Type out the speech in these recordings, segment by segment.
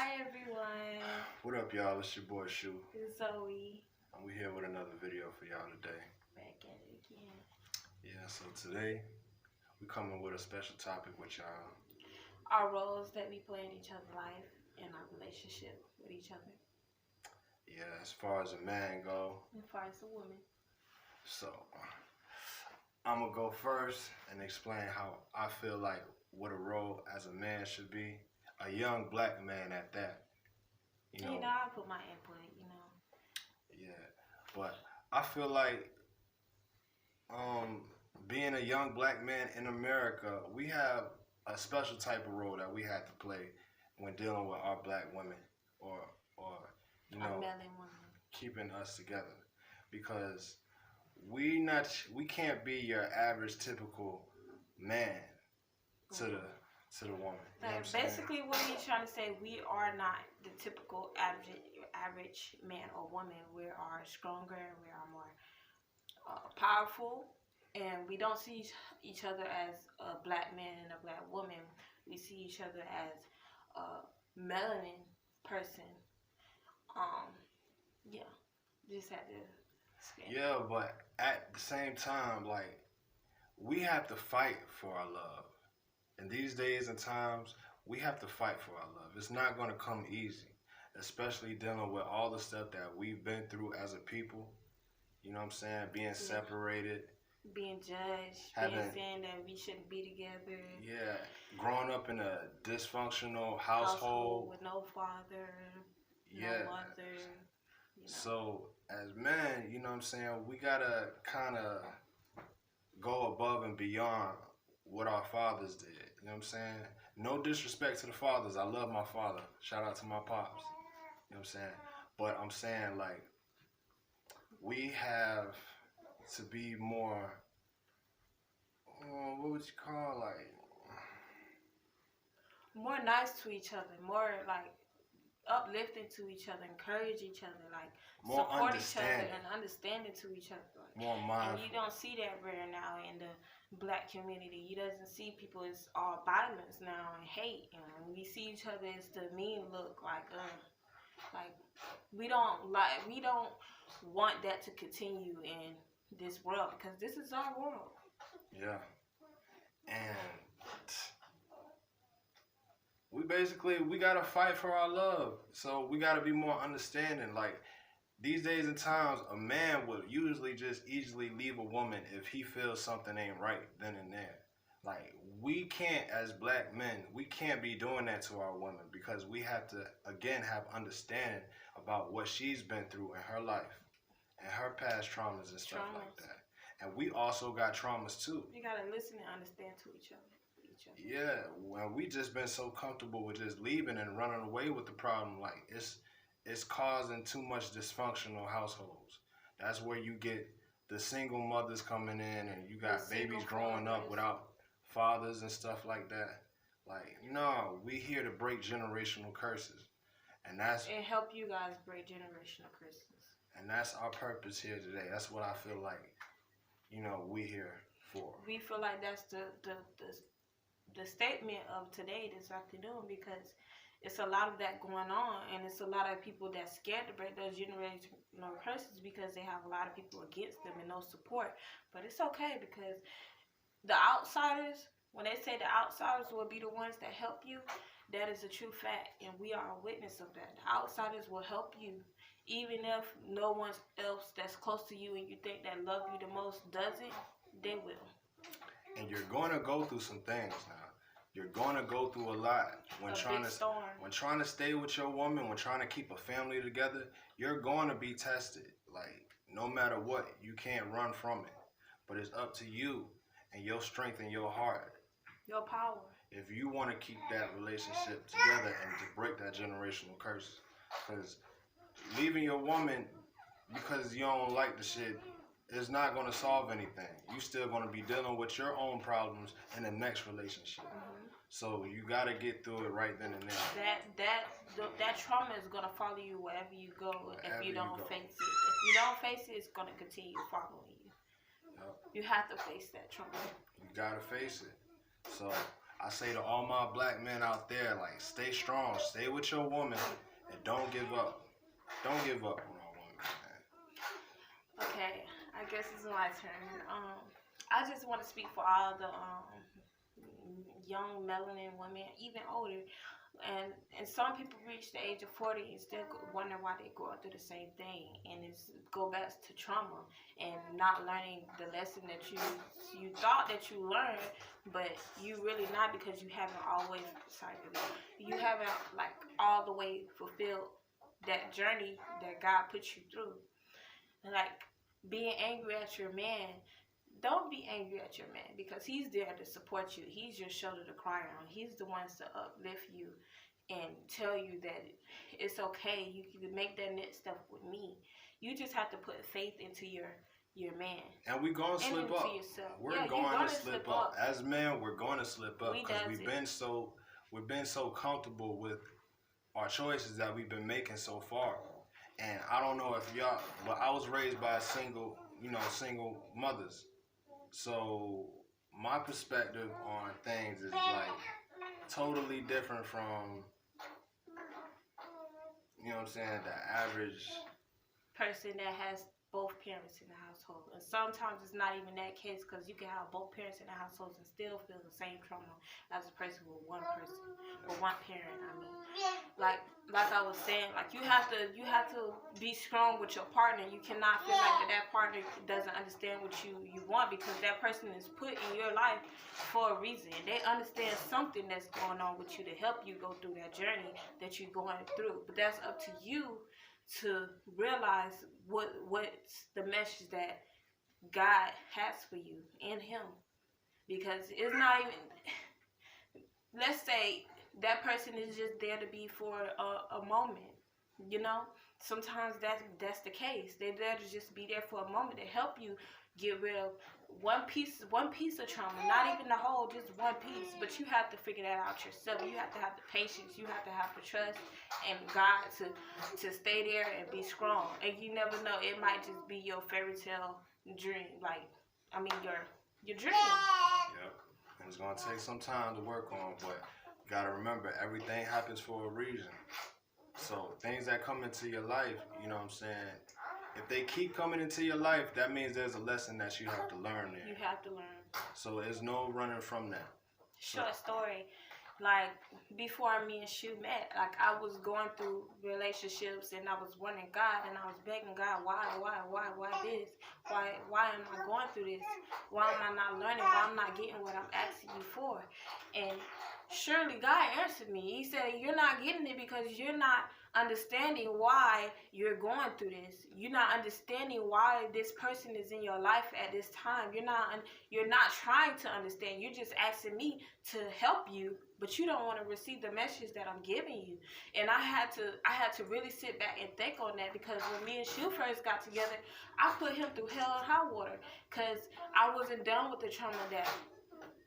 Hi everyone, What up, y'all? It's your boy Shu, it's Zoe. and we here with another video for y'all today. Back at it again. Yeah, so today we coming with a special topic with y'all. Our roles that we play in each other's life and our relationship with each other. Yeah, as far as a man go, As far as a woman. so I'm gonna go first and explain how I feel like what a role as a man should be. A young black man at that. You know, I put my input. Yeah, but I feel like being a young black man in America, we have a special type of role that we have to play when dealing with our black women or A melanated woman. keeping us together, because we can't be your average typical man to the woman. You know what I'm saying? Basically, what he's trying to say, we are not the typical average man or woman. We are stronger, we are more powerful, and we don't see each other as a black man and a black woman. We see each other as a melanin person. Yeah, just had to skip. Yeah, but at the same time, like, we have to fight for our love. In these days and times, we have to fight for our love. It's not going to come easy, especially dealing with all the stuff that we've been through as a people. You know what I'm saying? Being separated. Being judged, being saying that we shouldn't be together. Yeah, growing up in a dysfunctional household with no father, no mother. So as men, you know what I'm saying, we gotta kind of go above and beyond what our fathers did. You know what I'm saying? No disrespect to the fathers. I love my father. Shout out to my pops. You know what I'm saying? But I'm saying, like, we have to be more, what would you call, like, more nice to each other, more like uplifting to each other, encourage each other, like more support each other and understanding to each other. Like, more mindful. And you don't see that rare now in the black community. You doesn't see people as all violence now and hate. And we see each other as the mean look, like we don't want that to continue in this world, because this is our world. Yeah. And we gotta fight for our love. So we gotta be more understanding. Like, these days and times, a man would usually just easily leave a woman if he feels something ain't right then and there. Like, we can't, as black men, we can't be doing that to our women, because we have to, again, have understanding about what she's been through in her life and her past traumas and stuff like that. And we also got traumas too. You gotta listen and understand to each other. Yeah, well, we just been so comfortable with just leaving and running away with the problem. Like, it's causing too much dysfunctional households. That's where you get the single mothers coming in, and you got babies growing up without fathers and stuff like that. Like, no, we here to break generational curses, and help you guys break generational curses. And that's our purpose here today. That's what I feel like, we here for. We feel like that's the statement of today, this afternoon, because it's a lot of that going on, and it's a lot of people that's scared to break those generational curses because they have a lot of people against them and no support. But it's okay, because the outsiders, when they say the outsiders will be the ones that help you, that is a true fact, and we are a witness of that. The outsiders will help you, even if no one else that's close to you and you think that love you the most doesn't, they will. And you're going to go through some things now. You're going to go through a lot when trying to stay with your woman, when trying to keep a family together. You're going to be tested. Like, no matter what, you can't run from it. But it's up to you and your strength and your heart, your power, if you want to keep that relationship together and to break that generational curse. Because leaving your woman because you don't like the shit is not going to solve anything. You still going to be dealing with your own problems in the next relationship. So you got to get through it right then and there. That trauma is going to follow you wherever you go if you don't face it. If you don't face it, it's going to continue following you. Yep. You have to face that trauma. You got to face it. So I say to all my black men out there, like, stay strong, stay with your woman, and don't give up. Don't give up on our woman, man. Okay, I guess it's my turn. I just want to speak for all the young melanin women, even older, and some people reach the age of 40 and still wonder why they're going through the same thing, and it's go back to trauma and not learning the lesson that you thought that you learned, but you really not, because you haven't always, you haven't like all the way fulfilled that journey that God put you through. Like being angry at your man, don't be angry at your man, because he's there to support you. He's your shoulder to cry on. He's the one to uplift you and tell you that it's okay. You can make that next step with me. You just have to put faith into your man. And we're going to slip up. We're going to slip up. As men, we're going to slip up, because we've been so comfortable with our choices that we've been making so far. And I don't know if y'all, but I was raised by single mothers. So my perspective on things is like totally different from, you know what I'm saying, the average person that has both parents in the household. And sometimes it's not even that case, because you can have both parents in the household and still feel the same trauma as a person with one parent. I mean, like I was saying, like you have to be strong with your partner. You cannot feel like that partner doesn't understand what you want, because that person is put in your life for a reason. They understand something that's going on with you to help you go through that journey that you're going through. But that's up to you to realize what's the message that God has for you in Him. Because it's not even, let's say that person is just there to be for a moment, you know. Sometimes that's the case. They're there to just be there for a moment to help you get rid of one piece of trauma, not even the whole, just one piece. But you have to figure that out yourself. You have to have the patience, you have to have the trust and God to stay there and be strong. And you never know, it might just be your fairy tale dream, your dream. Yep. And it's gonna take some time to work on, but you gotta remember, everything happens for a reason. So things that come into your life, you know what I'm saying, if they keep coming into your life, that means there's a lesson that you have to learn there. You have to learn. So there's no running from that. Short story. Like, before me and Shu met, like, I was going through relationships, and I was wanting God, and I was begging God, why this? Why am I going through this? Why am I not learning? Why am I not getting what I'm asking you for? And surely God answered me. He said, you're not getting it because you're not understanding why you're going through this. You're not understanding why this person is in your life at this time. You're not trying to understand. You're just asking me to help you, but you don't want to receive the message that I'm giving you. And I had to really sit back and think on that, because when me and Shu first got together, I put him through hell and high water, because I wasn't done with the trauma that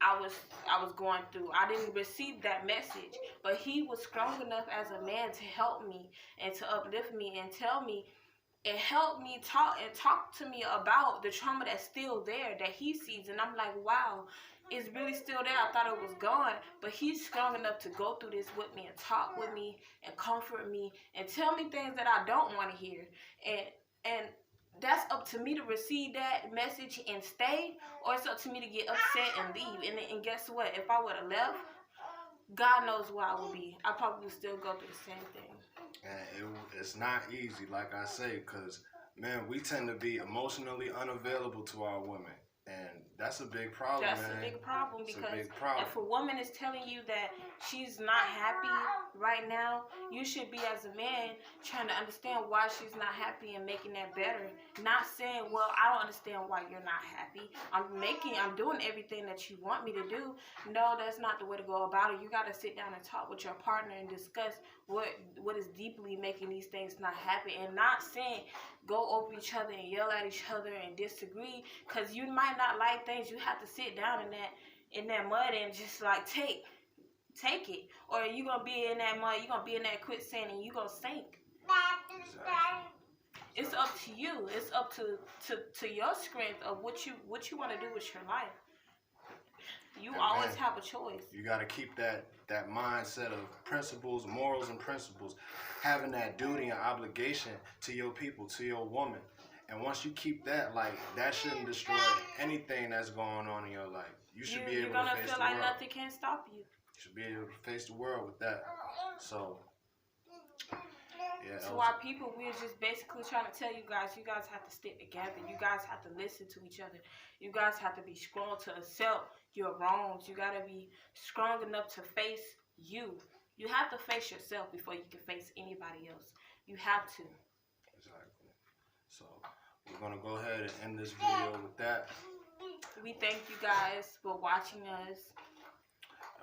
I was going through. I didn't receive that message, but he was strong enough as a man to help me and to uplift me and tell me and help me talk to me about the trauma that's still there that he sees. And I'm like, wow, it's really still there. I thought it was gone, but he's strong enough to go through this with me and talk with me and comfort me and tell me things that I don't want to hear. And that's up to me to receive that message and stay, or it's up to me to get upset and leave. And guess what? If I would have left, God knows where I would be. I probably would still go through the same thing. And it's not easy, like I say, because, man, we tend to be emotionally unavailable to our women. And that's a big problem, That's man. a big problem, because big problem. if a woman is telling you that she's not happy right now, you should be, as a man, trying to understand why she's not happy and making that better. Not saying, well, I don't understand why you're not happy. I'm doing everything that you want me to do. No, that's not the way to go about it. You got to sit down and talk with your partner and discuss what is deeply making these things not happy, and not saying go over each other and yell at each other and disagree, because you might not like things. You have to sit down in that mud and just like take it, or you gonna be in that mud, you gonna be in that quicksand, and you gonna sink. Exactly. It's up to you. It's up to your strength of what you want to do with your life. You And always man, have a choice. you got to keep that mindset of principles, morals, and principles, having that duty and obligation to your people, to your woman. And once you keep that, like, that shouldn't destroy anything that's going on in your life. You should be able to face feel the like world. nothing can stop you. You should be able to face the world with that. So, yeah. To our people, we're just basically trying to tell you guys have to stick together. You guys have to listen to each other. You guys have to be strong to accept your wrongs. You got to be strong enough to face you. You have to face yourself before you can face anybody else. You have to. Exactly. So, we're going to go ahead and end this video with that. We thank you guys for watching us.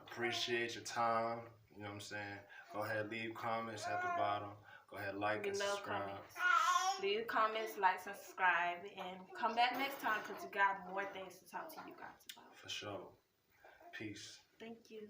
Appreciate your time. You know what I'm saying? Go ahead, leave comments at the bottom. Go ahead, like and subscribe. Comments. Leave comments, like, and subscribe, and come back next time because we got more things to talk to you guys about. For sure. Peace. Thank you.